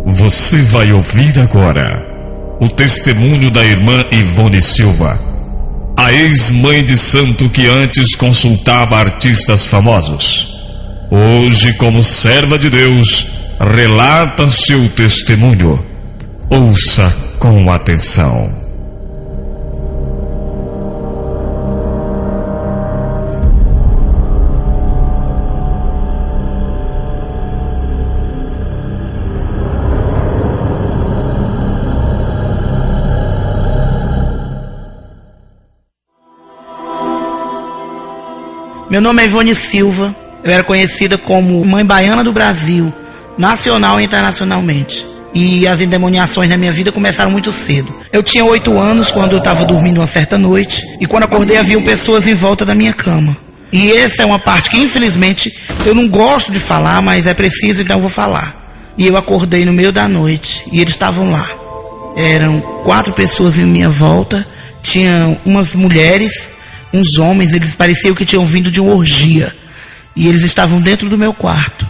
Você vai ouvir agora o testemunho da irmã Ivone Silva, a ex-mãe de santo que antes consultava artistas famosos. Hoje, como serva de Deus, relata seu testemunho. Ouça com atenção. Meu nome é Ivone Silva, eu era conhecida como Mãe Baiana do Brasil, nacional e internacionalmente. E as endemoniações na minha vida começaram muito cedo. Eu tinha 8 anos quando eu estava dormindo uma certa noite, e quando acordei haviam pessoas em volta da minha cama. E essa é uma parte que infelizmente eu não gosto de falar, mas é preciso, então eu vou falar. E eu acordei no meio da noite, e eles estavam lá. Eram 4 pessoas em minha volta, tinham umas mulheres, uns homens, eles pareciam que tinham vindo de uma orgia. E eles estavam dentro do meu quarto.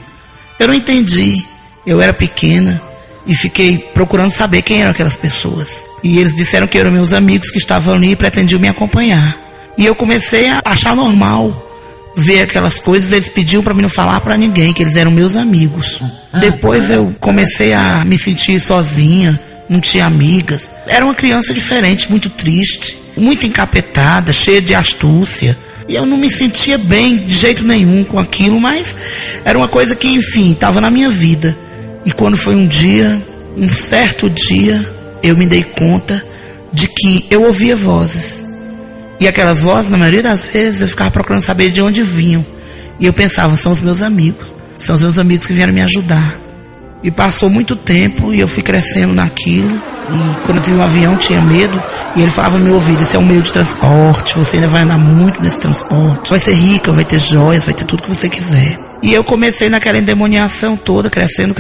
Eu não entendi. Eu era pequena e fiquei procurando saber quem eram aquelas pessoas. E eles disseram que eram meus amigos que estavam ali e pretendiam me acompanhar. E eu comecei a achar normal ver aquelas coisas. Eles pediam para mim não falar para ninguém que eles eram meus amigos. Depois eu comecei a me sentir sozinha, não tinha amigas. Era uma criança diferente, muito triste, muito encapetada, cheia de astúcia. E eu não me sentia bem de jeito nenhum com aquilo, mas era uma coisa que, enfim, estava na minha vida. E quando foi um certo dia, eu me dei conta de que eu ouvia vozes. E aquelas vozes, na maioria das vezes, eu ficava procurando saber de onde vinham. E eu pensava, são os meus amigos. São os meus amigos que vieram me ajudar. E passou muito tempo e eu fui crescendo naquilo. E quando eu vi um avião, tinha medo. E ele falava no meu ouvido, esse é um meio de transporte, você ainda vai andar muito nesse transporte. Vai ser rica, vai ter joias, vai ter tudo que você quiser. E eu comecei naquela endemoniação toda, crescendo.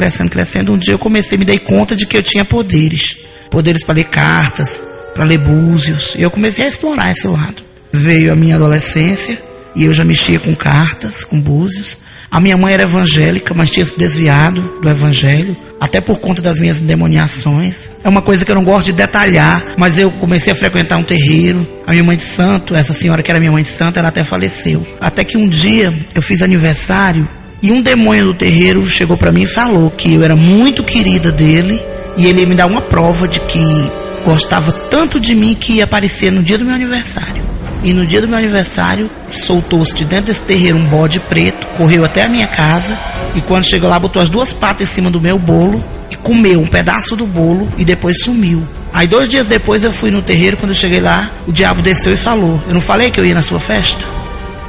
Um dia eu me dei conta de que eu tinha poderes. Poderes para ler cartas, para ler búzios. E eu comecei a explorar esse lado. Veio a minha adolescência e eu já mexia com cartas, com búzios. A minha mãe era evangélica, mas tinha se desviado do evangelho, até por conta das minhas endemoniações. É uma coisa que eu não gosto de detalhar, mas eu comecei a frequentar um terreiro. A minha mãe de santo, essa senhora que era minha mãe de santo, ela até faleceu. Até que um dia eu fiz aniversário e um demônio do terreiro chegou para mim e falou que eu era muito querida dele e ele ia me dar uma prova de que gostava tanto de mim que ia aparecer no dia do meu aniversário. E no dia do meu aniversário, soltou-se de dentro desse terreiro um bode preto, correu até a minha casa, e quando chegou lá, botou as 2 patas em cima do meu bolo, e comeu um pedaço do bolo, e depois sumiu. Aí 2 dias depois eu fui no terreiro, quando eu cheguei lá, o diabo desceu e falou, eu não falei que eu ia na sua festa?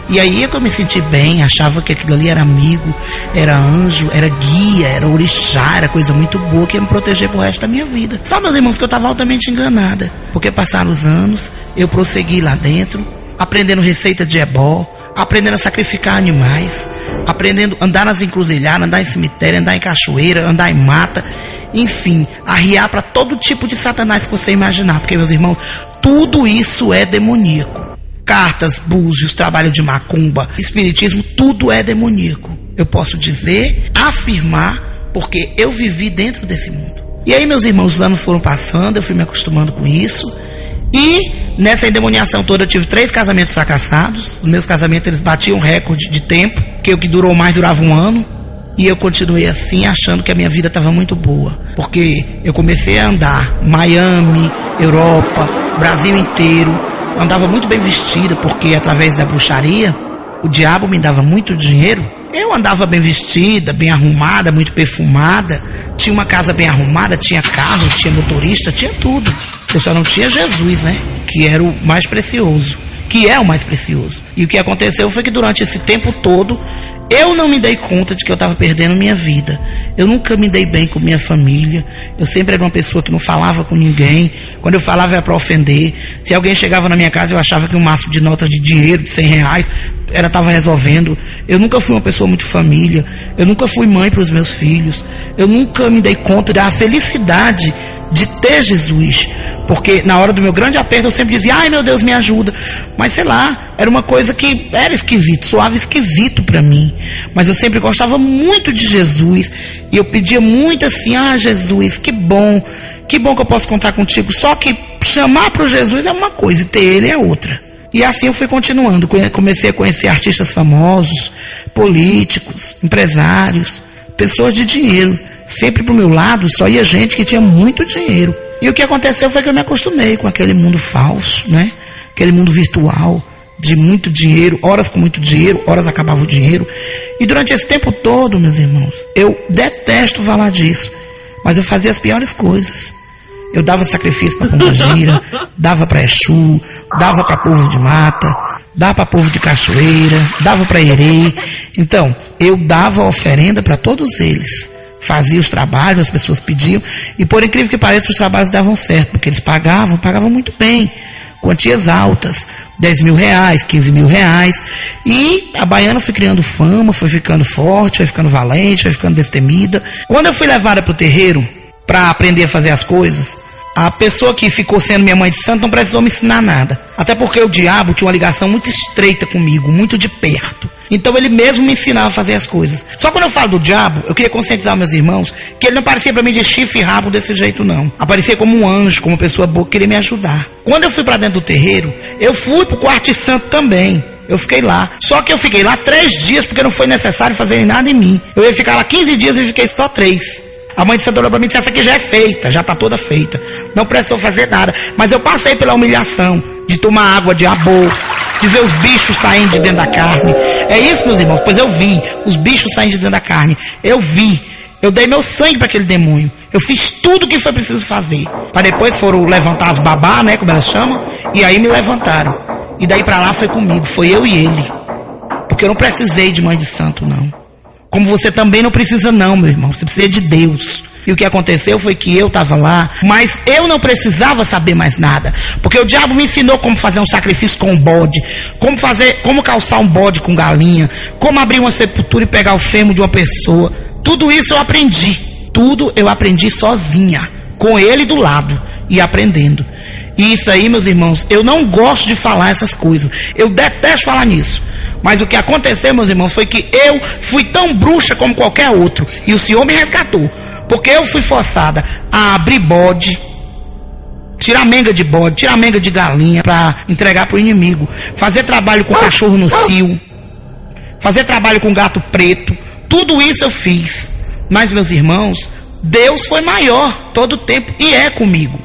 E aí é que eu me senti bem, achava que aquilo ali era amigo, era anjo, era guia, era orixá, era coisa muito boa que ia me proteger pro resto da minha vida. Só, meus irmãos, que eu estava altamente enganada, porque passaram os anos, eu prossegui lá dentro, aprendendo receita de ebó, aprendendo a sacrificar animais, aprendendo a andar nas encruzilhadas, andar em cemitério, andar em cachoeira, andar em mata, enfim, arriar para todo tipo de satanás que você imaginar, porque, meus irmãos, tudo isso é demoníaco. Cartas, búzios, trabalho de macumba, espiritismo, tudo é demoníaco. Eu posso dizer, afirmar, porque eu vivi dentro desse mundo. E aí, meus irmãos, os anos foram passando, eu fui me acostumando com isso. E nessa endemoniação toda eu tive 3 casamentos fracassados. Os meus casamentos, eles batiam recorde de tempo, que o que durou mais durava 1 ano. E eu continuei assim, achando que a minha vida estava muito boa. Porque eu comecei a andar Miami, Europa, Brasil inteiro. Andava muito bem vestida, porque através da bruxaria, o diabo me dava muito dinheiro. Eu andava bem vestida, bem arrumada, muito perfumada. Tinha uma casa bem arrumada, tinha carro, tinha motorista, tinha tudo. Eu só não tinha Jesus, né? Que era o mais precioso. Que é o mais precioso. E o que aconteceu foi que durante esse tempo todo, eu não me dei conta de que eu estava perdendo minha vida. Eu nunca me dei bem com minha família. Eu sempre era uma pessoa que não falava com ninguém. Quando eu falava era para ofender. Se alguém chegava na minha casa, eu achava que um maço de notas de dinheiro, de R$100, estava resolvendo. Eu nunca fui uma pessoa muito família. Eu nunca fui mãe para os meus filhos. Eu nunca me dei conta da felicidade de ter Jesus. porque na hora do meu grande aperto eu sempre dizia, ai meu Deus, me ajuda. Mas sei lá, era uma coisa que era esquisito, soava esquisito para mim. Mas eu sempre gostava muito de Jesus, e eu pedia muito assim, Jesus, que bom que eu posso contar contigo. Só que chamar para o Jesus é uma coisa e ter ele é outra. E assim eu fui continuando, comecei a conhecer artistas famosos, políticos, empresários, pessoas de dinheiro. Sempre pro meu lado só ia gente que tinha muito dinheiro. E o que aconteceu foi que eu me acostumei com aquele mundo falso, né? Aquele mundo virtual, de muito dinheiro, horas com muito dinheiro, horas acabava o dinheiro. E durante esse tempo todo, meus irmãos, eu detesto falar disso, mas eu fazia as piores coisas. Eu dava sacrifício para Pombagira, dava para Exu, dava para povo de mata, dava para povo de cachoeira, dava para Herê. Então, eu dava oferenda para todos eles. Fazia os trabalhos, as pessoas pediam, e por incrível que pareça, os trabalhos davam certo, porque eles pagavam muito bem, quantias altas, 10 mil reais, 15 mil reais, e a baiana foi criando fama, foi ficando forte, foi ficando valente, foi ficando destemida. Quando eu fui levada para o terreiro, para aprender a fazer as coisas, a pessoa que ficou sendo minha mãe de santo não precisou me ensinar nada, até porque o diabo tinha uma ligação muito estreita comigo, muito de perto. Então ele mesmo me ensinava a fazer as coisas. Só quando eu falo do diabo, eu queria conscientizar meus irmãos que ele não aparecia para mim de chifre e rabo desse jeito não. Aparecia como um anjo, como uma pessoa boa que queria me ajudar. Quando eu fui para dentro do terreiro, eu fui pro quarto de santo também. Eu fiquei lá. Só que eu fiquei lá 3 dias porque não foi necessário fazer nada em mim. Eu ia ficar lá 15 dias e fiquei só 3. A mãe de santo olhou para mim e disse, essa aqui já é feita, já está toda feita. Não precisou fazer nada. Mas eu passei pela humilhação de tomar água de abô, de ver os bichos saindo de dentro da carne. É isso, meus irmãos, pois eu vi os bichos saindo de dentro da carne. Eu vi. Eu dei meu sangue para aquele demônio. Eu fiz tudo o que foi preciso fazer. Para depois foram levantar as babá, né, como elas chamam, e aí me levantaram. E daí para lá foi comigo, foi eu e ele. Porque eu não precisei de mãe de santo, não. Como você também não precisa não, meu irmão. Você precisa de Deus. E o que aconteceu foi que eu estava lá, mas eu não precisava saber mais nada. Porque o diabo me ensinou como fazer um sacrifício com um bode, como calçar um bode com galinha, como abrir uma sepultura e pegar o fêmur de uma pessoa. Tudo isso eu aprendi. Tudo eu aprendi sozinha, com ele do lado e aprendendo. E isso aí, meus irmãos, eu não gosto de falar essas coisas. Eu detesto falar nisso. Mas o que aconteceu, meus irmãos, foi que eu fui tão bruxa como qualquer outro. E o Senhor me resgatou. Porque eu fui forçada a abrir bode, tirar menga de bode, tirar menga de galinha para entregar para o inimigo. Fazer trabalho com cachorro no cio. Fazer trabalho com gato preto. Tudo isso eu fiz. Mas, meus irmãos, Deus foi maior todo o tempo. E é comigo.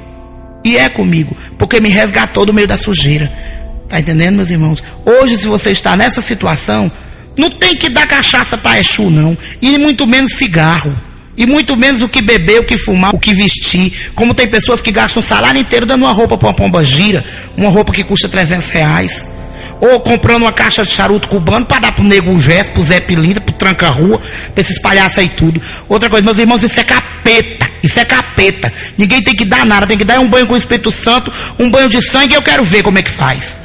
E é comigo. Porque me resgatou do meio da sujeira. Está entendendo, meus irmãos? Hoje, se você está nessa situação, não tem que dar cachaça para Exu, não. E muito menos cigarro. E muito menos o que beber, o que fumar, o que vestir. Como tem pessoas que gastam o salário inteiro dando uma roupa para uma Pombagira, uma roupa que custa R$300. Ou comprando uma caixa de charuto cubano para dar pro Nego Gesso, pro Zé Pilintra, pro Tranca-Rua, para esses palhaços aí tudo. Outra coisa, meus irmãos, isso é capeta. Isso é capeta. Ninguém tem que dar nada, tem que dar um banho com o Espírito Santo, um banho de sangue, e eu quero ver como é que faz.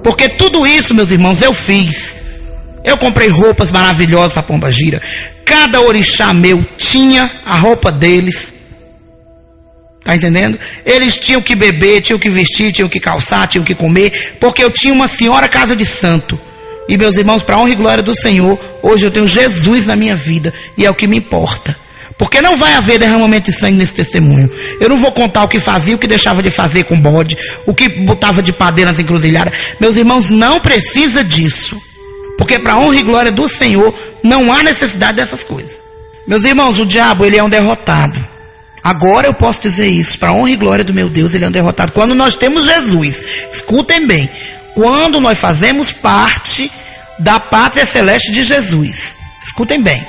Porque tudo isso, meus irmãos, eu fiz. Eu comprei roupas maravilhosas para Pombagira. Cada orixá meu tinha a roupa deles. Tá entendendo? Eles tinham que beber, tinham que vestir, tinham que calçar, tinham que comer. Porque eu tinha uma senhora casa de santo. E, meus irmãos, para a honra e glória do Senhor, hoje eu tenho Jesus na minha vida. E é o que me importa. Porque não vai haver derramamento de sangue nesse testemunho. Eu não vou contar o que fazia, o que deixava de fazer com bode, o que botava de padeira nas encruzilhadas. Meus irmãos, não precisa disso. Porque para a honra e glória do Senhor, não há necessidade dessas coisas. Meus irmãos, o diabo, ele é um derrotado. Agora eu posso dizer isso, para a honra e glória do meu Deus, ele é um derrotado. Quando nós temos Jesus, escutem bem, quando nós fazemos parte da pátria celeste de Jesus. Escutem bem.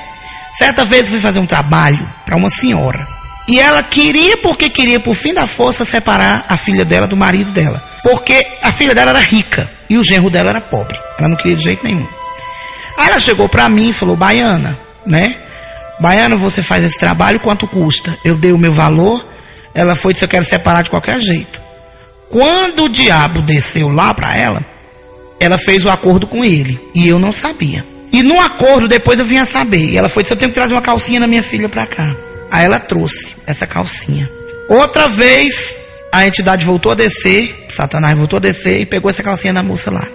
Certa vez eu fui fazer um trabalho para uma senhora. E ela queria, porque queria, por fim da força, separar a filha dela do marido dela. Porque a filha dela era rica e o genro dela era pobre. Ela não queria de jeito nenhum. Aí ela chegou para mim e falou, Baiana, né? Baiana, você faz esse trabalho, quanto custa? Eu dei o meu valor. Ela foi e disse, eu quero separar de qualquer jeito. Quando o diabo desceu lá para ela fez o acordo com ele. E eu não sabia. E no acordo, depois eu vim a saber. E ela foi e disse, eu tenho que trazer uma calcinha da minha filha para cá. Aí ela trouxe essa calcinha. Outra vez, a entidade voltou a descer, Satanás voltou a descer e pegou essa calcinha da moça lá.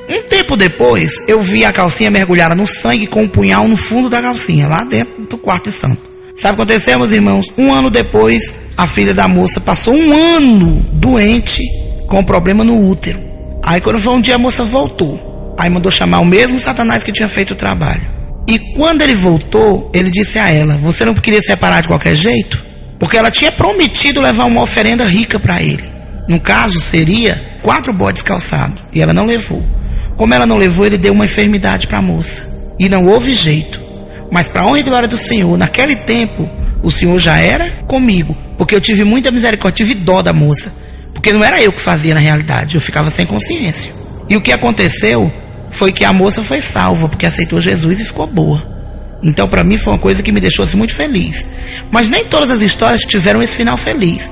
Um tempo depois, eu vi a calcinha mergulhada no sangue com um punhal no fundo da calcinha, lá dentro do quarto de santo. Sabe o que aconteceu, meus irmãos? Um ano depois, a filha da moça passou um ano doente com problema no útero. Aí quando foi um dia, a moça voltou. Aí mandou chamar o mesmo Satanás que tinha feito o trabalho. E quando ele voltou, ele disse a ela: você não queria separar de qualquer jeito? Porque ela tinha prometido levar uma oferenda rica para ele. No caso, seria 4 bodes calçados. E ela não levou. Como ela não levou, ele deu uma enfermidade para a moça. E não houve jeito. Mas para a honra e glória do Senhor, naquele tempo, o Senhor já era comigo. Porque eu tive muita misericórdia, tive dó da moça. Porque não era eu que fazia na realidade, eu ficava sem consciência. E o que aconteceu foi que a moça foi salva, porque aceitou Jesus e ficou boa. Então para mim foi uma coisa que me deixou assim, muito feliz. Mas nem todas as histórias tiveram esse final feliz.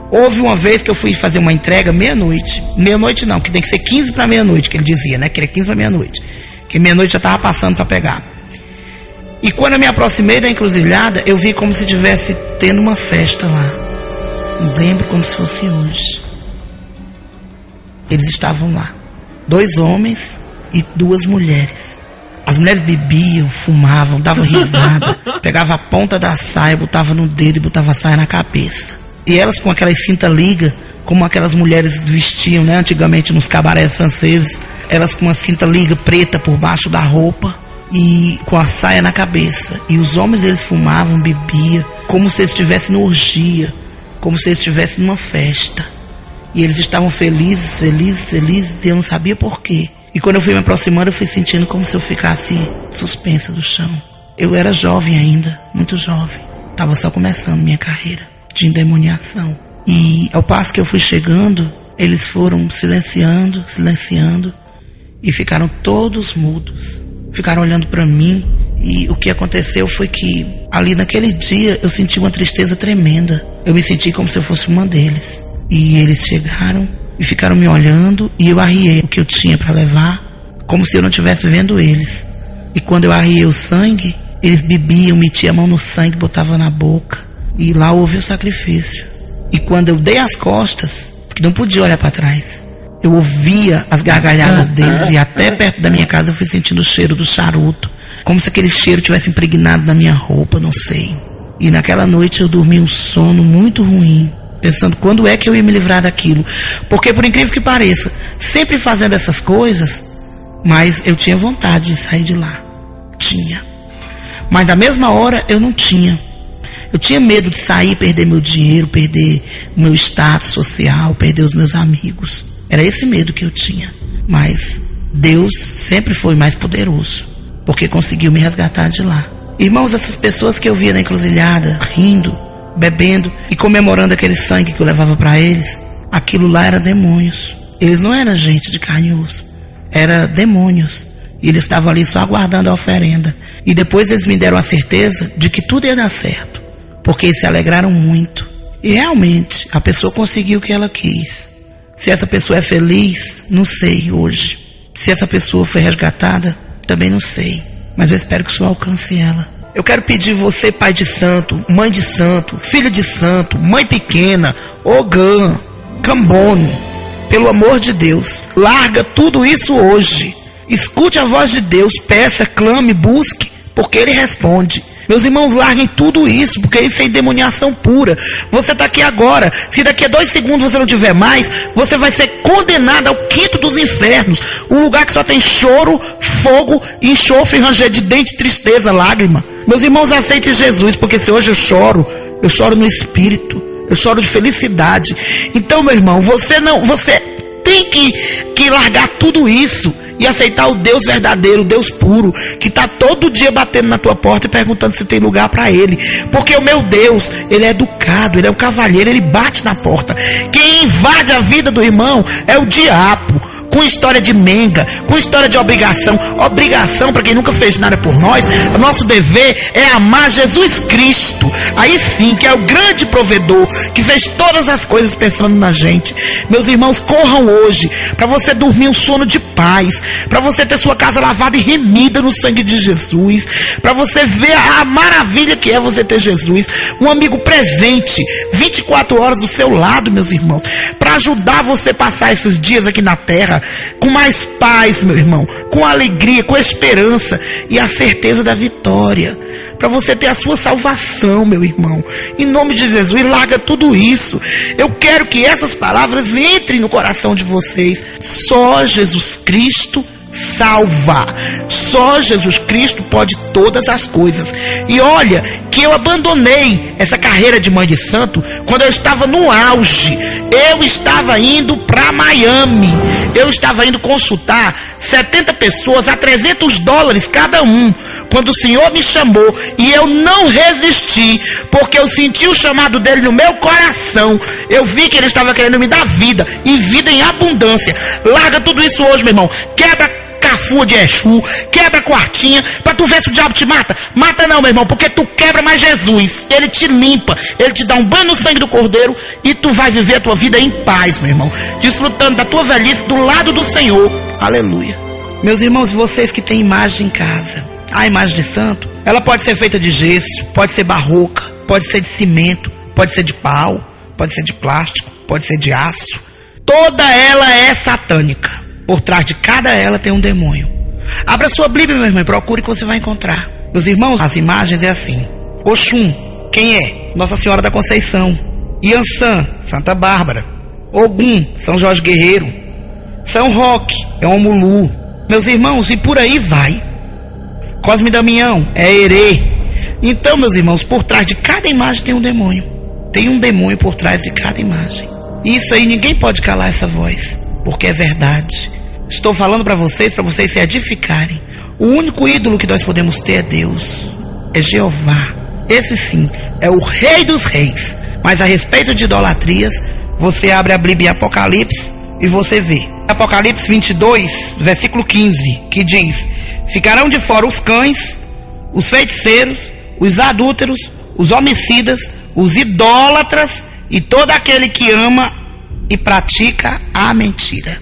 Houve uma vez que eu fui fazer uma entrega meia-noite. Meia-noite não, que tem que ser 15 para meia-noite, que ele dizia, né? Que era 15 para meia-noite. Que meia-noite já estava passando para pegar. E quando eu me aproximei da encruzilhada, eu vi como se estivesse tendo uma festa lá. Eu lembro como se fosse hoje. Eles estavam lá. 2 homens e 2 mulheres. As mulheres bebiam, fumavam, davam risada, pegavam a ponta da saia, botavam no dedo e botavam a saia na cabeça. E elas com aquelas cinta-liga, como aquelas mulheres vestiam, né, antigamente nos cabarés franceses, elas com uma cinta-liga preta por baixo da roupa e com a saia na cabeça. E os homens, eles fumavam, bebiam, como se eles estivessem numa orgia, como se eles estivessem numa festa. E eles estavam felizes, felizes, felizes, e eu não sabia por quê. E quando eu fui me aproximando, eu fui sentindo como se eu ficasse suspensa do chão. Eu era jovem ainda, muito jovem. Estava só começando minha carreira de endemoniação. E ao passo que eu fui chegando, eles foram silenciando, silenciando, e ficaram todos mudos. Ficaram olhando para mim. E o que aconteceu foi que ali naquele dia eu senti uma tristeza tremenda. Eu me senti como se eu fosse uma deles. E eles chegaram e ficaram me olhando, e eu arriei o que eu tinha para levar, como se eu não estivesse vendo eles. E quando eu arriei o sangue, eles bebiam, metiam a mão no sangue, botavam na boca, e lá houve o sacrifício. E quando eu dei as costas, porque não podia olhar para trás, eu ouvia as gargalhadas deles, e até perto da minha casa eu fui sentindo o cheiro do charuto, como se aquele cheiro tivesse impregnado na minha roupa, não sei. E naquela noite eu dormi um sono muito ruim, pensando quando é que eu ia me livrar daquilo. Porque por incrível que pareça, sempre fazendo essas coisas, mas eu tinha vontade de sair de lá. Tinha. Mas na mesma hora eu não tinha. Eu tinha medo de sair, perder meu dinheiro, perder o meu status social, perder os meus amigos. Era esse medo que eu tinha. Mas Deus sempre foi mais poderoso, porque conseguiu me resgatar de lá. Irmãos, essas pessoas que eu via na encruzilhada, rindo, bebendo e comemorando aquele sangue que eu levava para eles, aquilo lá era demônios. Eles não eram gente de carne e osso, eram demônios. E eles estavam ali só aguardando a oferenda. E depois eles me deram a certeza de que tudo ia dar certo, porque eles se alegraram muito. E realmente a pessoa conseguiu o que ela quis. Se essa pessoa é feliz, não sei hoje. Se essa pessoa foi resgatada, também não sei. Mas eu espero que o Senhor alcance ela. Eu quero pedir você, pai de santo, mãe de santo, filha de santo, mãe pequena, Ogã, Cambono, pelo amor de Deus, larga tudo isso hoje. Escute a voz de Deus, peça, clame, busque, porque Ele responde. Meus irmãos, larguem tudo isso, porque isso é endemoniação pura. Você está aqui agora. Se daqui a 2 segundos você não tiver mais, você vai ser condenado ao 5º dos infernos. Um lugar que só tem choro, fogo, enxofre, ranger de dente, tristeza, lágrima. Meus irmãos, aceitem Jesus, porque se hoje eu choro no espírito. Eu choro de felicidade. Então, meu irmão, você tem que largar tudo isso e aceitar o Deus verdadeiro, o Deus puro, que está todo dia batendo na tua porta e perguntando se tem lugar para Ele. Porque o meu Deus, Ele é educado, Ele é um cavalheiro, Ele bate na porta. Quem invade a vida do irmão é o diabo. com história de menga, com história de obrigação. Obrigação, para quem nunca fez nada por nós, o nosso dever é amar Jesus Cristo. Aí sim, que é o grande provedor, que fez todas as coisas pensando na gente. Meus irmãos, corram hoje, para você dormir um sono de paz, para você ter sua casa lavada e remida no sangue de Jesus, para você ver a maravilha que é você ter Jesus, um amigo presente, 24 horas do seu lado, meus irmãos, para ajudar você a passar esses dias aqui na terra com mais paz, meu irmão, com alegria, com esperança e a certeza da vitória, para você ter a sua salvação, meu irmão, em nome de Jesus. Larga tudo isso. Eu quero que essas palavras entrem no coração de vocês. Só Jesus Cristo salva. Só Jesus Cristo pode todas as coisas. E olha que eu abandonei essa carreira de mãe de santo quando eu estava no auge. Eu estava indo para Miami. Eu estava indo consultar 70 pessoas a $300 cada um, quando o Senhor me chamou, e eu não resisti, porque eu senti o chamado dele no meu coração. Eu vi que ele estava querendo me dar vida, e vida em abundância. Larga tudo isso hoje, meu irmão. Quebra cafua de Exu, quebra quartinha, pra tu ver se o diabo te mata. Mata não, meu irmão, porque tu quebra mais Jesus. Ele te limpa, ele te dá um banho no sangue do Cordeiro, e tu vai viver a tua vida em paz, meu irmão, desfrutando da tua velhice do lado do Senhor. Aleluia. Meus irmãos, vocês que têm imagem em casa, a imagem de santo, ela pode ser feita de gesso, pode ser barroca, pode ser de cimento, pode ser de pau, pode ser de plástico, pode ser de aço. Toda ela é satânica. Por trás de cada ela tem um demônio. Abra sua Bíblia, meu irmão, e procure que você vai encontrar. Meus irmãos, as imagens é assim: Oxum, quem é? Nossa Senhora da Conceição. Iansã, Santa Bárbara. Ogum, São Jorge Guerreiro. São Roque, é Omulu. Meus irmãos, e por aí vai. Cosme e Damião, é Herê. Então, meus irmãos, por trás de cada imagem tem um demônio. Tem um demônio por trás de cada imagem. E isso aí ninguém pode calar essa voz, porque é verdade. Estou falando para vocês se edificarem. O único ídolo que nós podemos ter é Deus, é Jeová. Esse sim é o Rei dos Reis. Mas a respeito de idolatrias, você abre a Bíblia em Apocalipse e você vê Apocalipse 22, versículo 15, que diz: ficarão de fora os cães, os feiticeiros, os adúlteros, os homicidas, os idólatras e todo aquele que ama e pratica a mentira.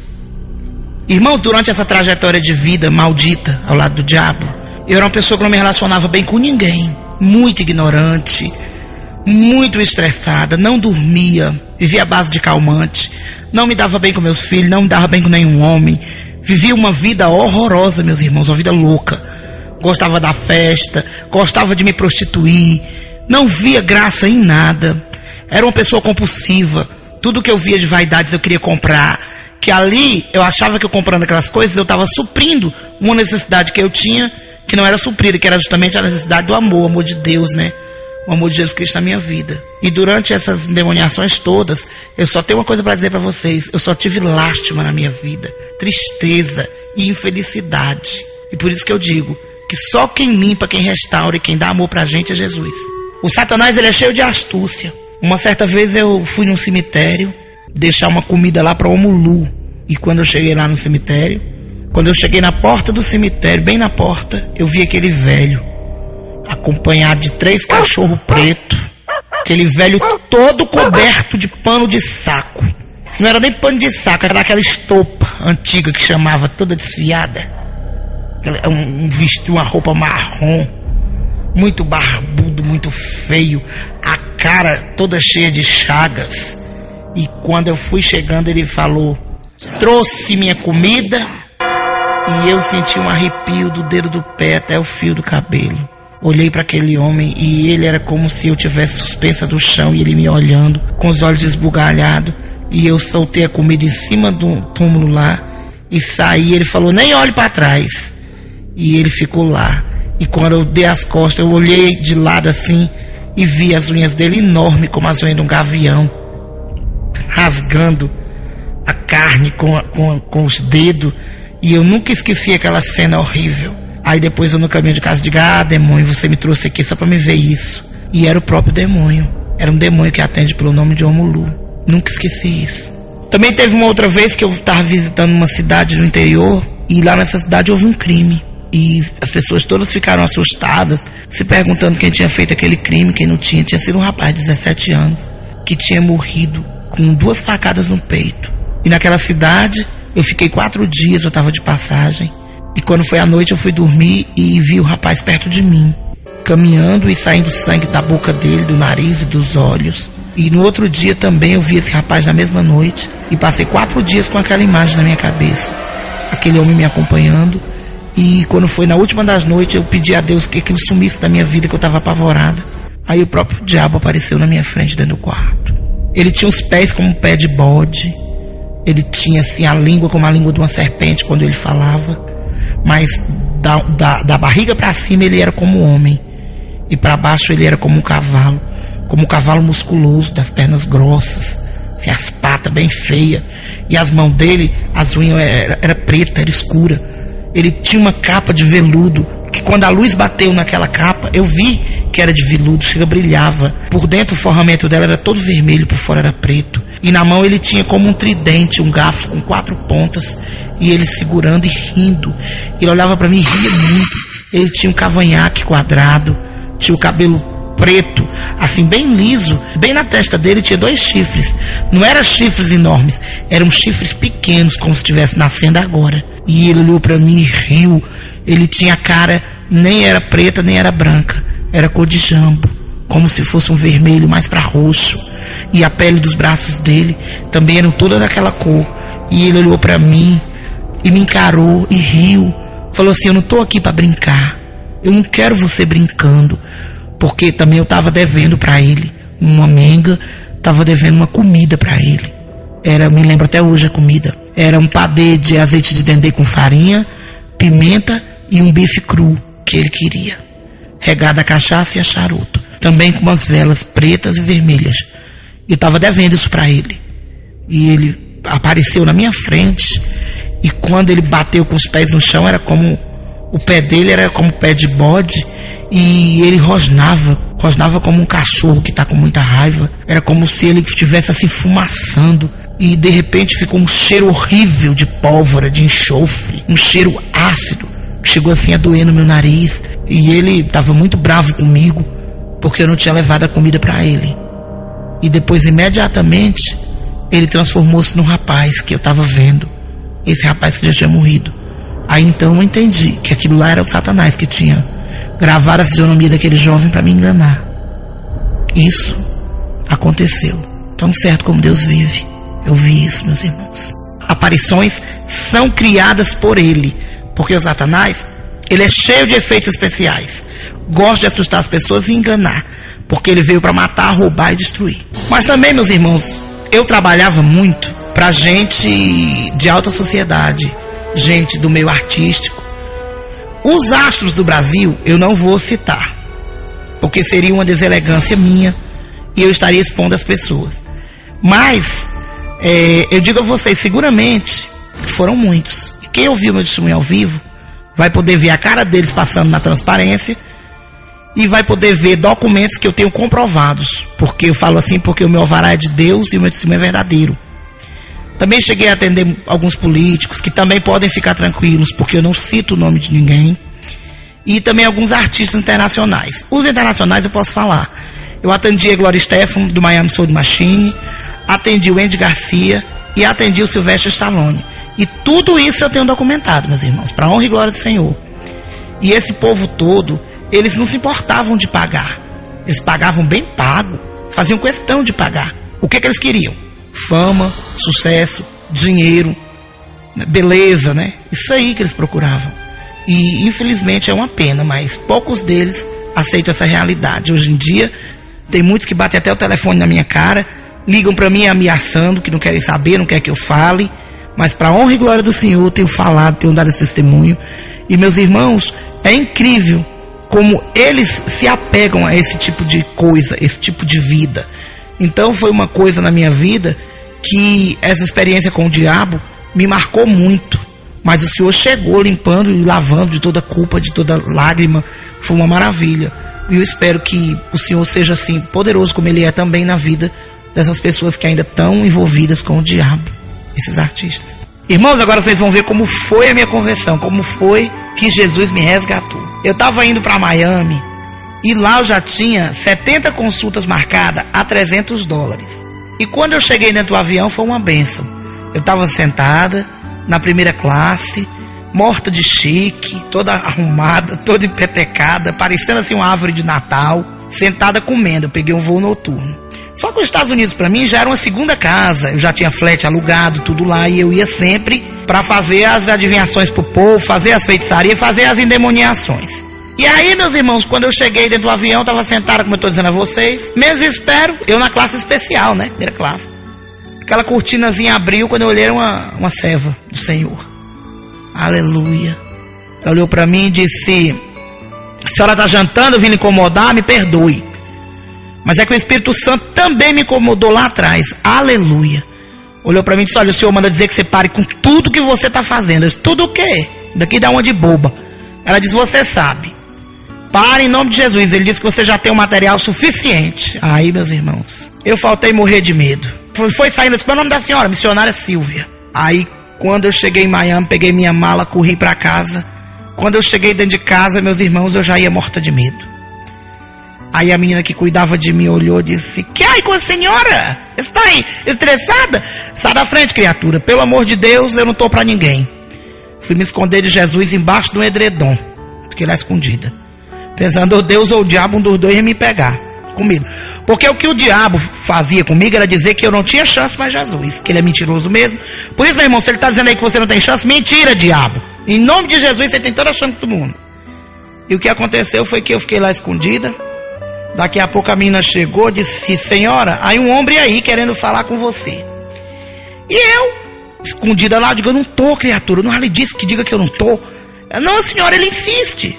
Irmãos, durante essa trajetória de vida maldita ao lado do diabo, eu era uma pessoa que não me relacionava bem com ninguém, muito ignorante, muito estressada, não dormia, vivia à base de calmante, não me dava bem com meus filhos, não me dava bem com nenhum homem, vivia uma vida horrorosa, meus irmãos, uma vida louca. Gostava da festa, gostava de me prostituir, não via graça em nada, era uma pessoa compulsiva. Tudo que eu via de vaidades eu queria comprar, que ali eu achava que eu comprando aquelas coisas eu estava suprindo uma necessidade que eu tinha, que não era suprida, que era justamente a necessidade do amor, o amor de Deus, né? O amor de Jesus Cristo na minha vida. E durante essas endemoniações todas, eu só tenho uma coisa para dizer para vocês: eu só tive lástima na minha vida, tristeza e infelicidade. E por isso que eu digo que só quem limpa, quem restaura e quem dá amor pra gente é Jesus. O Satanás, ele é cheio de astúcia. Uma certa vez eu fui num cemitério deixar uma comida lá para Omulu. E quando eu cheguei lá no cemitério, quando eu cheguei na porta do cemitério, bem na porta, eu vi aquele velho acompanhado de 3 cachorros pretos. Aquele velho todo coberto de pano de saco. Não era nem pano de saco, era aquela estopa antiga que chamava, toda desfiada. Vestiu uma roupa marrom, muito barbudo, muito feio, a cara toda cheia de chagas. E quando eu fui chegando, ele falou: trouxe minha comida. E eu senti um arrepio do dedo do pé até o fio do cabelo. Olhei para aquele homem e ele era como se eu tivesse suspensa do chão, e ele me olhando com os olhos esbugalhados. E eu soltei a comida em cima do túmulo lá e saí. Ele falou: nem olhe para trás. E ele ficou lá. E quando eu dei as costas, eu olhei de lado assim e vi as unhas dele enormes, como as unhas de um gavião, rasgando a carne com os dedos. E eu nunca esqueci aquela cena horrível. Aí depois eu, no caminho de casa, digo: ah, demônio, você me trouxe aqui só para me ver isso. E era o próprio demônio. Era um demônio que atende pelo nome de Omulu. Nunca esqueci isso. Também teve uma outra vez que eu estava visitando uma cidade no interior, e lá nessa cidade houve um crime. E as pessoas todas ficaram assustadas, se perguntando quem tinha feito aquele crime, quem não tinha. Tinha sido um rapaz de 17 anos, que tinha morrido com 2 facadas no peito. E naquela cidade, eu fiquei 4 dias, eu estava de passagem. E quando foi à noite, eu fui dormir e vi o rapaz perto de mim, caminhando e saindo sangue da boca dele, do nariz e dos olhos. E no outro dia também eu vi esse rapaz na mesma noite, e passei 4 dias com aquela imagem na minha cabeça, aquele homem me acompanhando. E quando foi na última das noites, eu pedi a Deus que aquilo sumisse da minha vida, que eu estava apavorada. Aí o próprio diabo apareceu na minha frente dentro do quarto. Ele tinha os pés como um pé de bode, ele tinha assim a língua como a língua de uma serpente quando ele falava, mas da barriga para cima ele era como um homem, e para baixo ele era como um cavalo musculoso, das pernas grossas, assim, as patas bem feias, e as mãos dele, as unhas era preta, era escura. Ele tinha uma capa de veludo, que quando a luz bateu naquela capa, eu vi que era de veludo, chega, brilhava. Por dentro o forramento dela era todo vermelho, por fora era preto. E na mão ele tinha como um tridente, um garfo com 4 pontas, e ele segurando e rindo. Ele olhava para mim e ria muito. Ele tinha um cavanhaque quadrado, tinha o cabelo preto, assim bem liso. Bem na testa dele tinha 2 chifres. Não eram chifres enormes, eram chifres pequenos, como se estivesse nascendo agora. E ele olhou para mim e riu. Ele tinha a cara, nem era preta nem era branca, era cor de jambo, como se fosse um vermelho mais para roxo. E a pele dos braços dele também eram toda daquela cor. E ele olhou para mim e me encarou e riu. Falou assim: eu não estou aqui para brincar, eu não quero você brincando. Porque também eu estava devendo para ele uma menga, estava devendo uma comida para ele. Me lembro até hoje a comida. Era um padê de azeite de dendê com farinha, pimenta e um bife cru que ele queria, regado a cachaça e a charuto, também com umas velas pretas e vermelhas. Eu estava devendo isso para ele. E ele apareceu na minha frente, e quando ele bateu com os pés no chão, era como o pé dele era como pé de bode, e ele rosnava como um cachorro que está com muita raiva. Era como se ele estivesse assim fumaçando, e de repente ficou um cheiro horrível de pólvora, de enxofre, um cheiro ácido, que chegou assim a doer no meu nariz. E ele estava muito bravo comigo, porque eu não tinha levado a comida para ele. E depois, imediatamente, ele transformou-se num rapaz que eu estava vendo, esse rapaz que já tinha morrido. Aí então eu entendi que aquilo lá era o Satanás que tinha gravado a fisionomia daquele jovem para me enganar. Isso aconteceu. Tão certo como Deus vive, eu vi isso, meus irmãos. Aparições são criadas por ele, porque o Satanás, ele é cheio de efeitos especiais. Gosta de assustar as pessoas e enganar, porque ele veio para matar, roubar e destruir. Mas também, meus irmãos, eu trabalhava muito para gente de alta sociedade, gente do meio artístico. Os astros do Brasil eu não vou citar, porque seria uma deselegância minha e eu estaria expondo as pessoas. Mas eu digo a vocês, seguramente foram muitos. E quem ouviu meu testemunho ao vivo vai poder ver a cara deles passando na transparência, e vai poder ver documentos que eu tenho comprovados, porque eu falo assim porque o meu alvará é de Deus e o meu testemunho é verdadeiro. Também cheguei a atender alguns políticos, que também podem ficar tranquilos, porque eu não cito o nome de ninguém. E também alguns artistas internacionais. Os internacionais eu posso falar. Eu atendi a Gloria Estefan, do Miami Soul Machine, atendi o Andy Garcia e atendi o Sylvester Stallone. E tudo isso eu tenho documentado, meus irmãos, para a honra e glória do Senhor. E esse povo todo, eles não se importavam de pagar. Eles pagavam bem pago, faziam questão de pagar. O que eles queriam? Fama, sucesso, dinheiro, beleza, né? Isso aí que eles procuravam. E infelizmente é uma pena, mas poucos deles aceitam essa realidade. Hoje em dia tem muitos que batem até o telefone na minha cara, ligam para mim ameaçando, que não querem saber, não querem que eu fale. Mas para a honra e glória do Senhor, eu tenho falado, tenho dado esse testemunho. E meus irmãos, é incrível como eles se apegam a esse tipo de coisa, esse tipo de vida. Então foi uma coisa na minha vida que essa experiência com o diabo me marcou muito. Mas o Senhor chegou limpando e lavando de toda culpa, de toda lágrima. Foi uma maravilha. E eu espero que o Senhor seja assim poderoso como Ele é também na vida dessas pessoas que ainda estão envolvidas com o diabo. esses artistas. Irmãos, agora vocês vão ver como foi a minha conversão, como foi que Jesus me resgatou. Eu estava indo para Miami e lá eu já tinha 70 consultas marcadas a $300. E quando eu cheguei dentro do avião foi uma bênção. Eu estava sentada na primeira classe, morta de chique, toda arrumada, toda empetecada, parecendo assim uma árvore de Natal, sentada comendo. Eu peguei um voo noturno. Só que os Estados Unidos para mim já era uma segunda casa. Eu já tinha flat alugado, tudo lá, e eu ia sempre para fazer as adivinhações pro povo, fazer as feitiçarias, fazer as endemoniações. E aí, meus irmãos, quando eu cheguei dentro do avião, estava sentada, como eu estou dizendo a vocês, menos espero, eu na classe especial, né? Primeira classe. Aquela cortinazinha abriu, quando eu olhei, era uma serva do Senhor. Aleluia. Ela olhou para mim e disse: a senhora está jantando, eu vim lhe incomodar, me perdoe. Mas é que o Espírito Santo também me incomodou lá atrás. Aleluia. Olhou para mim e disse: olha, o Senhor manda dizer que você pare com tudo que você está fazendo. Eu disse: tudo o quê? Daqui dá uma de boba. Ela disse: você sabe. Pare em nome de Jesus. Ele disse que você já tem um material suficiente. Aí, meus irmãos, eu faltei morrer de medo. Foi saindo, qual é o nome da senhora? Missionária Silvia. Aí, quando eu cheguei em Miami, peguei minha mala, corri para casa. Quando eu cheguei dentro de casa, meus irmãos, eu já ia morta de medo. Aí a menina que cuidava de mim olhou e disse: que aí com a senhora? Está aí estressada? Sai da frente, criatura. Pelo amor de Deus, eu não estou para ninguém. Fui me esconder de Jesus embaixo do edredom. Fiquei lá escondida, pensando: ou Deus ou o diabo, um dos dois ia me pegar comigo. Porque o que o diabo fazia comigo era dizer que eu não tinha chance mais Jesus, que ele é mentiroso mesmo. Por isso, meu irmão, se ele está dizendo aí que você não tem chance, mentira, diabo. Em nome de Jesus, você tem toda a chance do mundo. E o que aconteceu foi que eu fiquei lá escondida. Daqui a pouco a menina chegou e disse: senhora, aí um homem aí querendo falar com você. E eu, escondida lá, digo: eu não tô, criatura. Não lhe disse que diga que eu não tô. Não, senhora, ele insiste.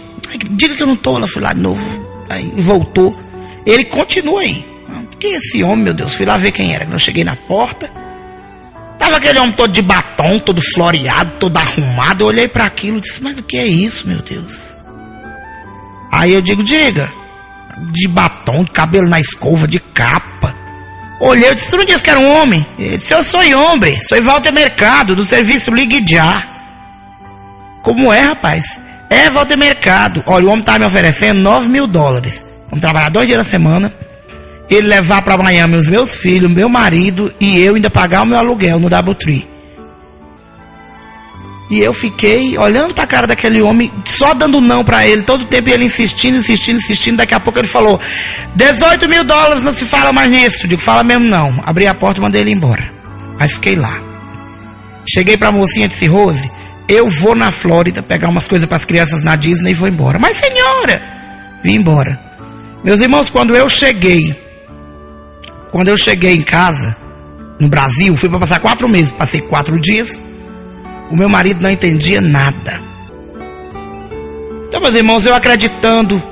Diga que eu não tô. Ela foi lá de novo, aí voltou. Ele continua aí. Que esse homem, meu Deus? Fui lá ver quem era. Quando eu cheguei na porta, tava aquele homem todo de batom, todo floreado, todo arrumado. Eu olhei para aquilo e disse: mas o que é isso, meu Deus? Aí eu digo: diga. De batom, de cabelo na escova, de capa. Olhei, eu disse: tu não disse que era um homem? Ele disse: eu sou homem, sou Walter Mercado, do serviço Ligue Já. Como é, rapaz? É, Walter Mercado. Olha, o homem estava me oferecendo $9.000. Vamos trabalhar 2 dias na semana, ele levar para Miami os meus filhos, meu marido, e eu ainda pagar o meu aluguel no Doubletree. E eu fiquei olhando para a cara daquele homem, só dando não para ele, todo o tempo, e ele insistindo. Daqui a pouco ele falou: $18.000, não se fala mais nisso. Eu digo: fala mesmo não. Abri a porta e mandei ele embora. Aí fiquei lá. Cheguei para a mocinha e disse: Rose, eu vou na Flórida pegar umas coisas para as crianças na Disney e vou embora. Mas senhora, vim embora. Meus irmãos, quando eu cheguei em casa, no Brasil, fui para passar 4 meses, passei 4 dias. O meu marido não entendia nada. Então, meus irmãos, eu acreditando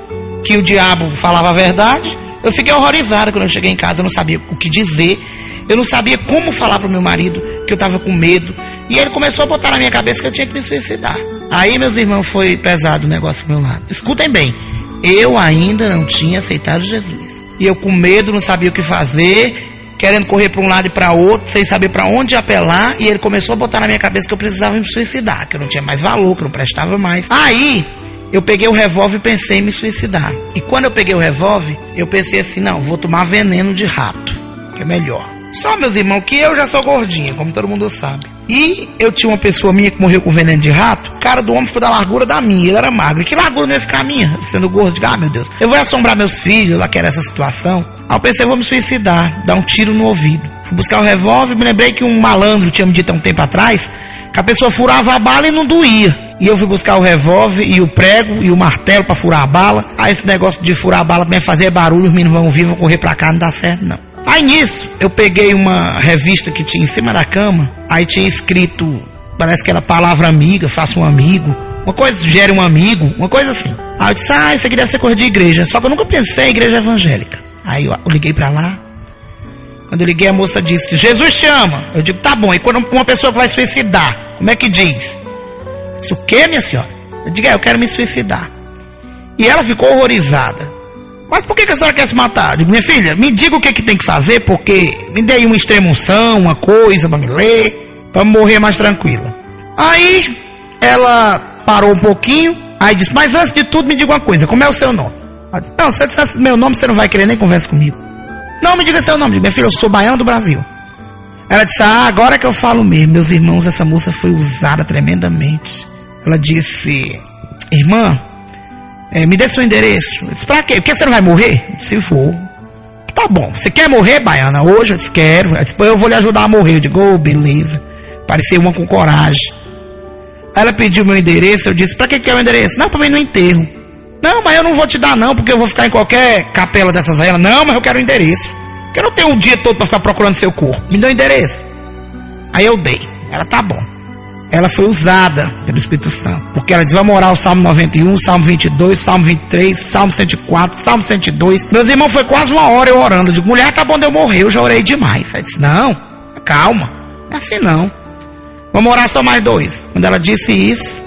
que o diabo falava a verdade, eu fiquei horrorizado quando eu cheguei em casa. Eu não sabia o que dizer, eu não sabia como falar para o meu marido, que eu estava com medo. E ele começou a botar na minha cabeça que eu tinha que me suicidar. Aí, meus irmãos, foi pesado o negócio pro meu lado. Escutem bem, eu ainda não tinha aceitado Jesus. E eu com medo, não sabia o que fazer, querendo correr para um lado e para outro, sem saber para onde apelar. E ele começou a botar na minha cabeça que eu precisava me suicidar, que eu não tinha mais valor, que eu não prestava mais. Aí eu peguei o revólver e pensei em me suicidar. E quando eu peguei o revólver, eu pensei assim: não, vou tomar veneno de rato, que é melhor. Só, meus irmãos, que eu já sou gordinha, como todo mundo sabe. E eu tinha uma pessoa minha que morreu com veneno de rato. O cara do homem ficou da largura da minha, ele era magro. E que largura não ia ficar a minha, sendo gordo? Digo: ah, meu Deus, eu vou assombrar meus filhos, lá que era essa situação. Aí eu pensei: vou me suicidar, dar um tiro no ouvido. Fui buscar o revólver, me lembrei que um malandro tinha me dito há um tempo atrás que a pessoa furava a bala e não doía. E eu fui buscar o revólver e o prego e o martelo para furar a bala. Aí esse negócio de furar a bala também fazer barulho, os meninos vão ouvir, vão correr pra cá, não dá certo não. Aí nisso, eu peguei uma revista que tinha em cima da cama, aí tinha escrito, parece que era palavra amiga, faça um amigo, uma coisa, gere um amigo, uma coisa assim. Aí eu disse: ah, isso aqui deve ser coisa de igreja, só que eu nunca pensei em igreja evangélica. Aí eu liguei pra lá, quando eu liguei a moça disse: Jesus te ama. Eu digo: tá bom, e quando uma pessoa vai suicidar, como é que diz? Eu disse: o que, minha senhora? Eu digo: eu quero me suicidar. E ela ficou horrorizada. Mas por que a senhora quer se matar? Eu digo: minha filha, me diga o que tem que fazer, porque me dê uma extrema-unção, uma coisa para me ler. para morrer mais tranquila. Aí ela parou um pouquinho, aí disse: mas antes de tudo me diga uma coisa, como é o seu nome? Ela disse: não, se eu disser meu nome você não vai querer nem conversar comigo. Não, me diga seu nome. Minha filha, eu sou baiana do Brasil. Ela disse: agora que eu falo mesmo. Meus irmãos, essa moça foi usada tremendamente. Ela disse: irmã, me dê seu endereço. Eu disse: pra quê? Porque você não vai morrer? Eu disse: se for. Tá bom, você quer morrer, baiana? Hoje? Eu disse: quero. Ela disse: eu vou lhe ajudar a morrer. Eu digo: beleza. Parecia uma com coragem. Aí ela pediu meu endereço. Eu disse: pra que é o endereço? Não, pra mim no enterro. Não, mas eu não vou te dar não, porque eu vou ficar em qualquer capela dessas aí. Ela: não, mas eu quero o endereço. Porque eu não tenho um dia todo para ficar procurando seu corpo. Me dá o endereço. Aí eu dei. Ela: tá bom. Ela foi usada pelo Espírito Santo. Porque ela disse: vai morar o Salmo 91, Salmo 22, Salmo 23, Salmo 104, Salmo 102. Meus irmãos, foi quase uma hora eu orando. Eu digo: mulher, tá bom de eu morrer, eu já orei demais. Ela disse: não, calma, não é assim não. Vamos orar só mais 2. Quando ela disse isso,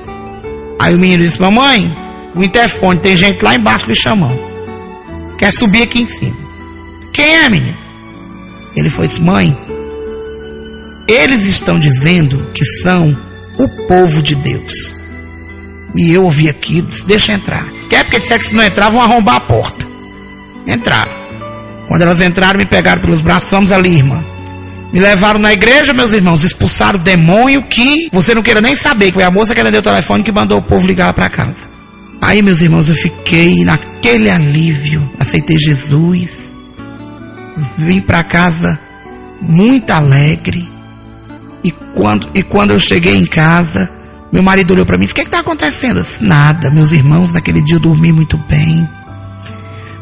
aí o menino disse: mamãe, o interfone, tem gente lá embaixo lhe chamando. Quer subir aqui em cima. Quem é, menino? Ele foi: mãe, eles estão dizendo que são o povo de Deus. E eu ouvi aquilo, disse: deixa entrar. Quer? Porque disseram que se não entrar vão arrombar a porta. Entraram. Quando elas entraram, me pegaram pelos braços: vamos ali, irmã. Me levaram na igreja, meus irmãos, expulsaram o demônio que você não queira nem saber, que foi a moça que atendeu o telefone que mandou o povo ligar lá para casa. Aí, meus irmãos, eu fiquei naquele alívio, aceitei Jesus, vim para casa muito alegre. E quando eu cheguei em casa, meu marido olhou para mim e disse: o que está acontecendo? Eu disse: nada, meus irmãos, naquele dia eu dormi muito bem.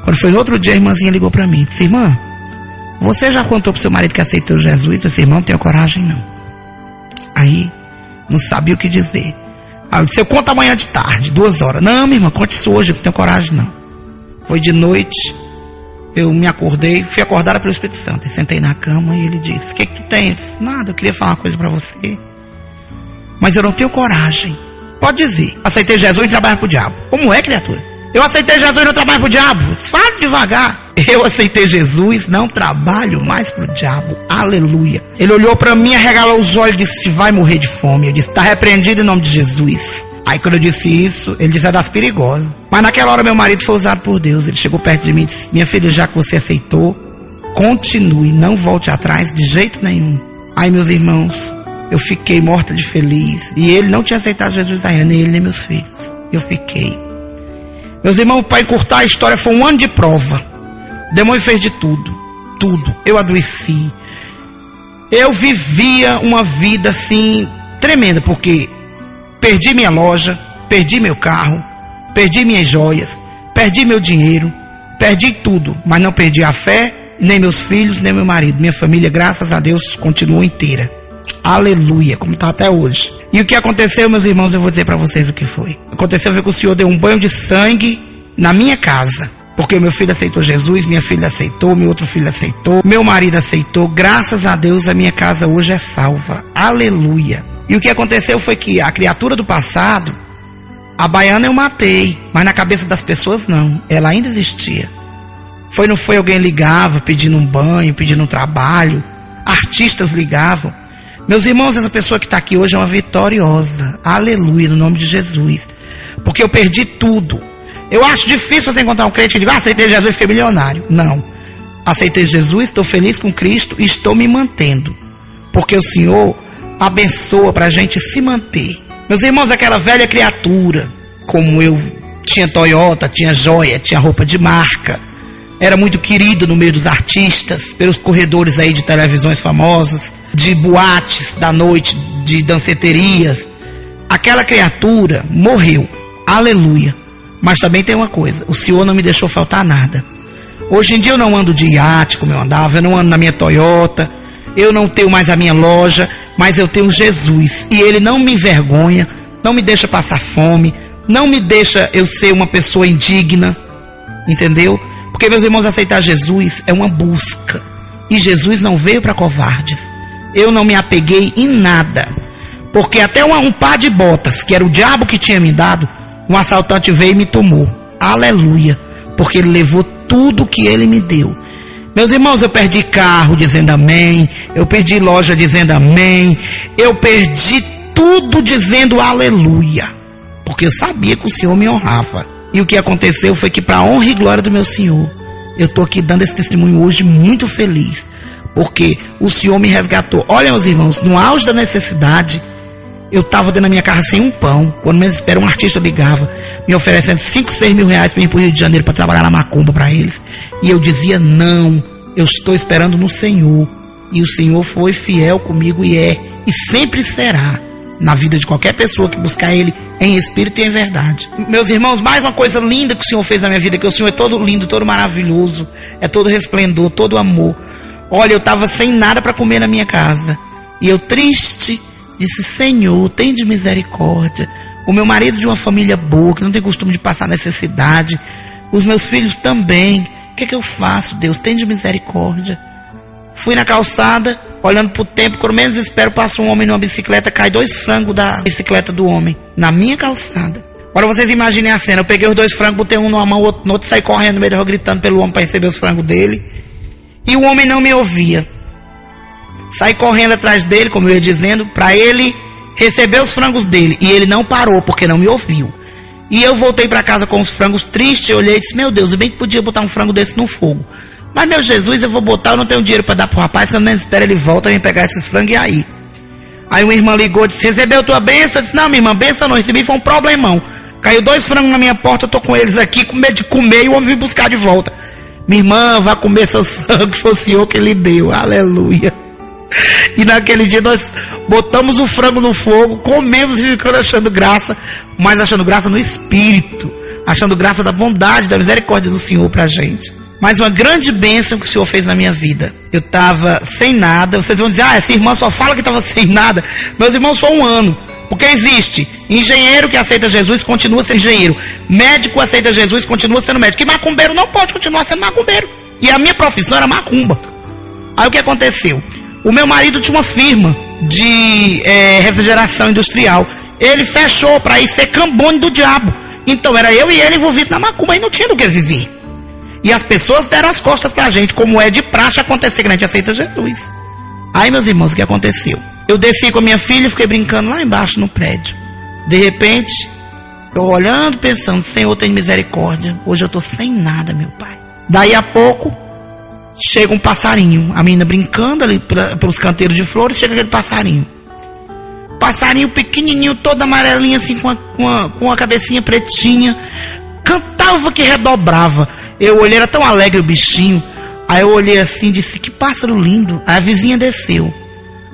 Quando foi no outro dia, a irmãzinha ligou para mim e disse: irmã, você já contou pro seu marido que aceitou Jesus? Eu disse: irmão, não tenho coragem não. Aí, não sabia o que dizer. Aí eu disse: eu conto amanhã de tarde, 2 horas. Não, minha irmã, conte isso hoje, eu não tenho coragem não. Foi de noite, eu me acordei, fui acordada pelo Espírito Santo. Eu sentei na cama e ele disse: o que tu tem? Eu disse: nada, eu queria falar uma coisa para você. Mas eu não tenho coragem. Pode dizer: aceitei Jesus e trabalho pro diabo. Como é, criatura? Eu aceitei Jesus e não trabalho pro diabo. Eu disse: fale devagar. Eu aceitei Jesus, não trabalho mais pro diabo. Aleluia. Ele olhou para mim, arregalou os olhos e disse: vai morrer de fome. Eu disse: está repreendido em nome de Jesus. Aí quando eu disse isso, ele disse: é das perigosas. Mas naquela hora meu marido foi usado por Deus. Ele chegou perto de mim e disse: minha filha, já que você aceitou, continue, não volte atrás de jeito nenhum. Aí, meus irmãos, eu fiquei morta de feliz. E ele não tinha aceitado Jesus ainda, nem ele nem meus filhos. Eu fiquei. Meus irmãos, para encurtar a história, foi 1 ano de prova. O demônio fez de tudo, tudo. Eu adoeci. Eu vivia uma vida assim tremenda, porque perdi minha loja, perdi meu carro, perdi minhas joias, perdi meu dinheiro, perdi tudo, mas não perdi a fé, nem meus filhos, nem meu marido. Minha família, graças a Deus, continuou inteira. Aleluia, como está até hoje. E o que aconteceu, meus irmãos, eu vou dizer para vocês o que foi. Aconteceu foi que o Senhor deu um banho de sangue na minha casa. Porque meu filho aceitou Jesus, minha filha aceitou, meu outro filho aceitou, meu marido aceitou. Graças a Deus a minha casa hoje é salva. Aleluia. E o que aconteceu foi que a criatura do passado, a baiana eu matei, mas na cabeça das pessoas não. Ela ainda existia. Não foi alguém ligava pedindo um banho, pedindo um trabalho. Artistas ligavam. Meus irmãos, essa pessoa que está aqui hoje é uma vitoriosa. Aleluia, no nome de Jesus. Porque eu perdi tudo. Eu acho difícil você encontrar um crente que diga: aceitei Jesus e fiquei milionário. Não. Aceitei Jesus, estou feliz com Cristo e estou me mantendo. Porque o Senhor abençoa para a gente se manter. Meus irmãos, aquela velha criatura, como eu, tinha Toyota, tinha joia, tinha roupa de marca, era muito querido no meio dos artistas, pelos corredores aí de televisões famosas, de boates da noite, de danceterias. Aquela criatura morreu. Aleluia. Mas também tem uma coisa: o Senhor não me deixou faltar nada. Hoje em dia eu não ando de iate como eu andava, eu não ando na minha Toyota, eu não tenho mais a minha loja, mas eu tenho Jesus. E Ele não me envergonha, não me deixa passar fome, não me deixa eu ser uma pessoa indigna, entendeu? Porque, meus irmãos, aceitar Jesus é uma busca. E Jesus não veio para covardes. Eu não me apeguei em nada. Porque até um par de botas, que era o diabo que tinha me dado, um assaltante veio e me tomou. Aleluia. Porque ele levou tudo que ele me deu. Meus irmãos, eu perdi carro dizendo amém, eu perdi loja dizendo amém, eu perdi tudo dizendo aleluia, porque eu sabia que o Senhor me honrava. E o que aconteceu foi que, para a honra e glória do meu Senhor, eu estou aqui dando esse testemunho hoje muito feliz, porque o Senhor me resgatou. Olha, meus irmãos, no auge da necessidade, eu estava dentro da minha casa sem um pão. Quando menos espera, um artista ligava, me oferecendo 5, 6 mil reais para ir para o Rio de Janeiro para trabalhar na macumba para eles. E eu dizia, não, eu estou esperando no Senhor. E o Senhor foi fiel comigo e é, e sempre será, na vida de qualquer pessoa que buscar Ele em espírito e em verdade. Meus irmãos, mais uma coisa linda que o Senhor fez na minha vida, que o Senhor é todo lindo, todo maravilhoso, é todo resplendor, todo amor. Olha, eu estava sem nada para comer na minha casa, e eu triste, disse, Senhor, tem de misericórdia. O meu marido de uma família boa, que não tem costume de passar necessidade, os meus filhos também, o que é que eu faço, Deus? Tem de misericórdia. Fui na calçada, olhando pro tempo, quando menos espero, passa um homem numa bicicleta, cai 2 frangos da bicicleta do homem, na minha calçada. Agora vocês imaginem a cena, eu peguei os 2 frangos, botei um numa mão, outro no outro, saí correndo no meio da rua, gritando pelo homem para receber os frangos dele, e o homem não me ouvia. Saí correndo atrás dele, como eu ia dizendo, para ele receber os frangos dele, e ele não parou, porque não me ouviu. E eu voltei para casa com os frangos tristes, eu olhei e disse, meu Deus, eu bem que podia botar um frango desse no fogo. Mas, meu Jesus, eu vou botar, eu não tenho dinheiro para dar pro rapaz, quando menos espera ele volta, vem pegar esses frangos e aí. Aí uma irmã ligou e disse, recebeu tua bênção? Eu disse, não, minha irmã, bênção não, recebi, foi um problemão. Caiu 2 frangos na minha porta, eu tô com eles aqui, com medo de comer, e o homem veio buscar de volta. Minha irmã, vá comer seus frangos, foi o Senhor que lhe deu, aleluia. E naquele dia nós botamos o frango no fogo, comemos e ficamos achando graça, mas achando graça no Espírito, achando graça da bondade, da misericórdia do Senhor pra gente. Mas uma grande bênção que o Senhor fez na minha vida. Eu estava sem nada. Vocês vão dizer, essa irmã só fala que estava sem nada. Meus irmãos, só um ano. Porque existe engenheiro que aceita Jesus, continua sendo engenheiro. Médico aceita Jesus, continua sendo médico. E macumbeiro não pode continuar sendo macumbeiro. E a minha profissão era macumba. Aí o que aconteceu? O meu marido tinha uma firma de refrigeração industrial. Ele fechou para ir ser cambone do diabo. Então era eu e ele envolvido na macumba. E não tinha do que viver. E as pessoas deram as costas pra gente, como é de praxe acontecer, que a gente aceita Jesus. Aí, meus irmãos, o que aconteceu? Eu desci com a minha filha e fiquei brincando lá embaixo no prédio. De repente, eu olhando, pensando, Senhor, tem misericórdia. Hoje eu tô sem nada, meu pai. Daí a pouco, chega um passarinho. A menina brincando ali pelos canteiros de flores, chega aquele passarinho. Passarinho pequenininho, todo amarelinho, assim, com a cabecinha pretinha. Cantava que redobrava. Eu olhei, era tão alegre o bichinho. Aí eu olhei assim e disse, que pássaro lindo. Aí a vizinha desceu.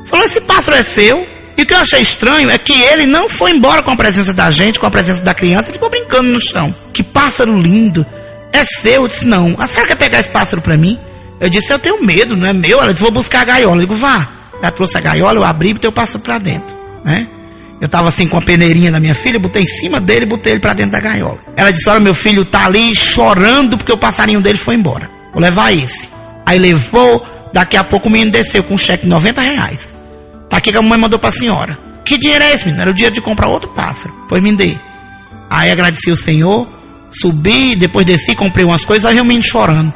Falou, esse pássaro é seu? E o que eu achei estranho é que ele não foi embora com a presença da gente, com a presença da criança, e ficou brincando no chão. Que pássaro lindo. É seu? Eu disse, não. A senhora quer pegar esse pássaro pra mim? Eu disse, eu tenho medo, não é meu. Ela disse, vou buscar a gaiola. Eu digo, vá. Ela trouxe a gaiola, eu abri e botei o pássaro pra dentro, né? Eu estava assim com a peneirinha da minha filha, botei em cima dele e botei ele para dentro da gaiola. Ela disse, olha, meu filho tá ali chorando porque o passarinho dele foi embora. Vou levar esse. Aí levou, daqui a pouco o menino desceu com um cheque de 90 reais. Tá aqui que a mamãe mandou para a senhora. Que dinheiro é esse, menino? Era o dia de comprar outro pássaro. Pois me dê. Aí agradeci o Senhor, subi, depois desci, comprei umas coisas, aí o menino chorando.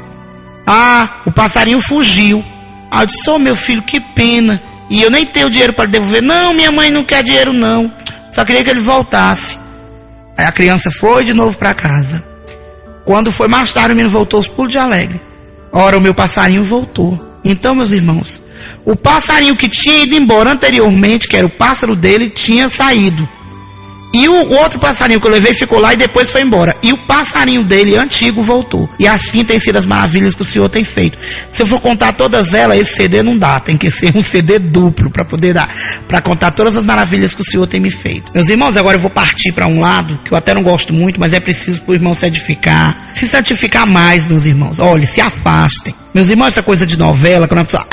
O passarinho fugiu. Aí eu disse, meu filho, que pena. E eu nem tenho dinheiro para devolver. Não, minha mãe não quer dinheiro não. Só queria que ele voltasse. Aí a criança foi de novo para casa. Quando foi mais tarde, o menino voltou aos pulos de alegre. Ora, o meu passarinho voltou. Então, meus irmãos, o passarinho que tinha ido embora anteriormente, que era o pássaro dele, tinha saído. E o outro passarinho que eu levei ficou lá e depois foi embora. E o passarinho dele, antigo, voltou. E assim tem sido as maravilhas que o Senhor tem feito. Se eu for contar todas elas, esse CD não dá. Tem que ser um CD duplo para poder dar, para contar todas as maravilhas que o Senhor tem me feito. Meus irmãos, agora eu vou partir para um lado, que eu até não gosto muito, mas é preciso para o irmão se edificar. Se santificar mais, meus irmãos. Olha, se afastem. Meus irmãos, essa coisa de novela, quando a pessoa...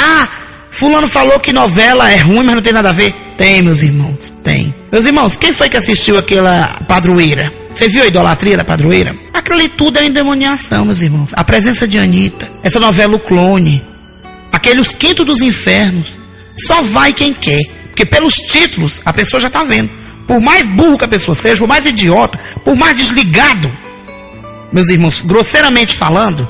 fulano falou que novela é ruim, mas não tem nada a ver. Tem, meus irmãos, tem. Meus irmãos, quem foi que assistiu aquela Padroeira? Você viu a idolatria da Padroeira? Aquilo ali tudo é endemoniação, meus irmãos. A presença de Anitta, essa novela O Clone, aqueles Quinto dos Infernos, só vai quem quer. Porque pelos títulos, a pessoa já está vendo. Por mais burro que a pessoa seja, por mais idiota, por mais desligado, meus irmãos, grosseiramente falando,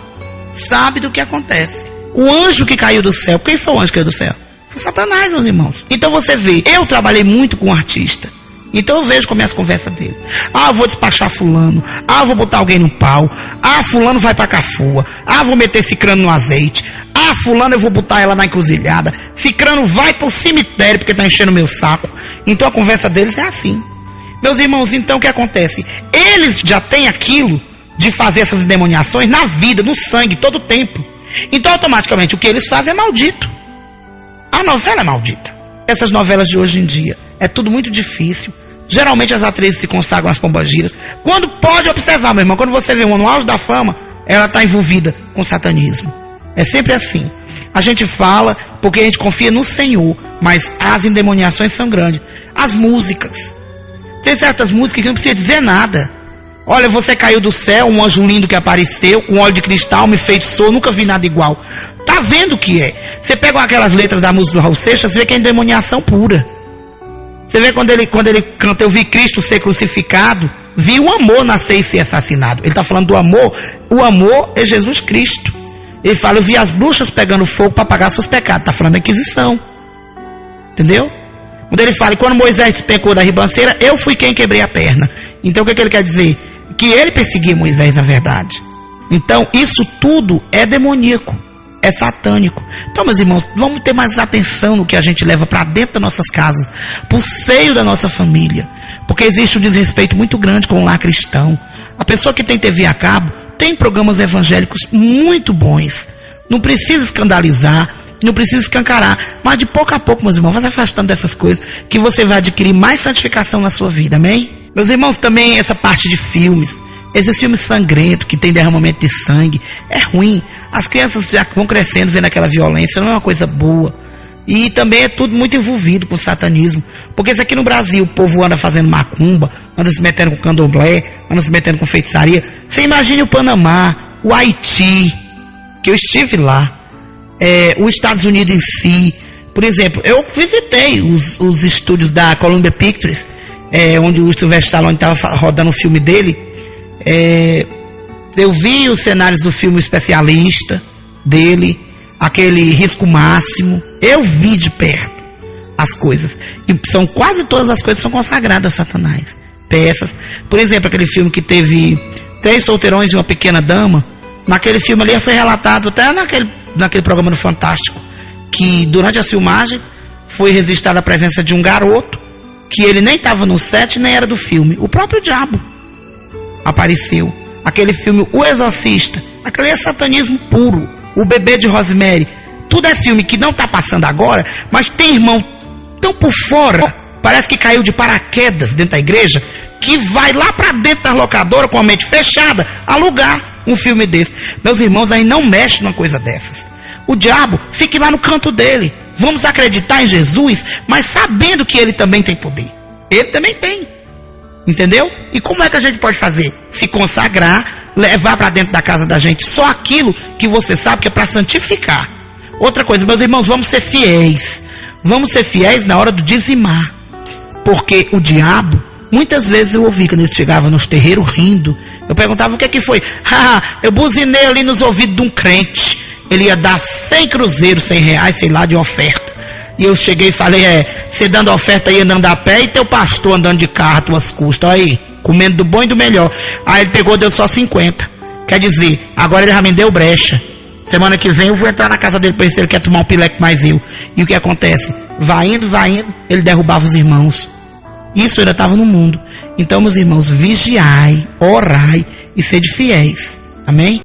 sabe do que acontece. O anjo que caiu do céu, quem foi o anjo que caiu do céu? Foi Satanás, meus irmãos. Então você vê, eu trabalhei muito com um artista. Então eu vejo como é as conversas dele. Ah, eu vou despachar fulano. Ah, eu vou botar alguém no pau. Ah, fulano vai pra Cafua. Ah, vou meter cicrano no azeite. Ah, fulano eu vou botar ela na encruzilhada. Cicrano vai pro cemitério porque tá enchendo meu saco. Então a conversa deles é assim. Meus irmãos, então o que acontece? Eles já têm aquilo de fazer essas endemoniações na vida, no sangue, todo o tempo. Então automaticamente o que eles fazem é maldito. A novela é maldita. Essas novelas de hoje em dia é tudo muito difícil. Geralmente as atrizes se consagram às pombagiras. Quando pode observar, meu irmão, quando você vê uma no auge da fama, ela está envolvida com satanismo. É sempre assim. A gente fala porque a gente confia no Senhor, mas as endemoniações são grandes. As músicas. Tem certas músicas que não precisa dizer nada. Olha, você caiu do céu, um anjo lindo que apareceu, com óleo de cristal, me enfeitiçou, nunca vi nada igual. Tá vendo o que é? Você pega aquelas letras da música do Raul Seixas, você vê que é endemoniação pura. Você vê quando ele canta, eu vi Cristo ser crucificado, vi o amor nascer e ser assassinado. Ele está falando do amor, o amor é Jesus Cristo. Ele fala, eu vi as bruxas pegando fogo para pagar seus pecados. Está falando da Inquisição. Entendeu? Quando ele fala, quando Moisés despencou da ribanceira, eu fui quem quebrei a perna. Então o que ele quer dizer? Que ele perseguia Moisés na verdade. Então isso tudo é demoníaco, é satânico. Então, meus irmãos, vamos ter mais atenção no que a gente leva para dentro das nossas casas, para o seio da nossa família, porque existe um desrespeito muito grande com o lar cristão. A pessoa que tem TV a cabo tem programas evangélicos muito bons, não precisa escandalizar, não precisa escancarar, mas de pouco a pouco, meus irmãos, vai se afastando dessas coisas, que você vai adquirir mais santificação na sua vida, amém? Meus irmãos, também essa parte de filmes, esses filmes sangrentos, que tem derramamento de sangue, é ruim. As crianças já vão crescendo vendo aquela violência, não é uma coisa boa. E também é tudo muito envolvido com o satanismo. Porque isso aqui no Brasil, o povo anda fazendo macumba, anda se metendo com candomblé, anda se metendo com feitiçaria. Você imagine o Panamá, o Haiti, que eu estive lá, os Estados Unidos em si. Por exemplo, eu visitei os estúdios da Columbia Pictures, onde o Sylvester Stallone estava rodando o filme dele. Eu vi os cenários do filme Especialista dele, aquele Risco Máximo. Eu vi de perto as coisas, e são quase todas as coisas são consagradas a Satanás. Peças, por exemplo, aquele filme que teve 3 solteirões e uma pequena dama. Naquele filme ali foi relatado, até naquele programa do Fantástico, que durante a filmagem foi registrada a presença de um garoto, que ele nem estava no set, nem era do filme. O próprio diabo apareceu. Aquele filme O Exorcista, aquele é satanismo puro. O Bebê de Rosemary, tudo é filme que não está passando agora, mas tem irmão tão por fora, parece que caiu de paraquedas dentro da igreja, que vai lá para dentro da locadora com a mente fechada, alugar um filme desse. Meus irmãos, aí não mexe numa coisa dessas. O diabo, fique lá no canto dele. Vamos acreditar em Jesus, mas sabendo que ele também tem poder. Ele também tem. Entendeu? E como é que a gente pode fazer? Se consagrar, levar para dentro da casa da gente só aquilo que você sabe que é para santificar. Outra coisa, meus irmãos, vamos ser fiéis. Vamos ser fiéis na hora do dizimar. Porque o diabo, muitas vezes eu ouvi quando ele chegava nos terreiros rindo. Eu perguntava o que é que foi. Eu buzinei ali nos ouvidos de um crente. Ele ia dar 100 cruzeiros, 100 reais, sei lá, de oferta. E eu cheguei e falei, você dando oferta aí andando a pé e teu pastor andando de carro, tuas custas, aí, comendo do bom e do melhor. Aí ele pegou, deu só 50. Quer dizer, agora ele já me deu brecha. Semana que vem eu vou entrar na casa dele para ver se ele quer tomar um pileque mais eu. E o que acontece? Vai indo, ele derrubava os irmãos. Isso ainda estava no mundo. Então, meus irmãos, vigiai, orai e sede fiéis. Amém?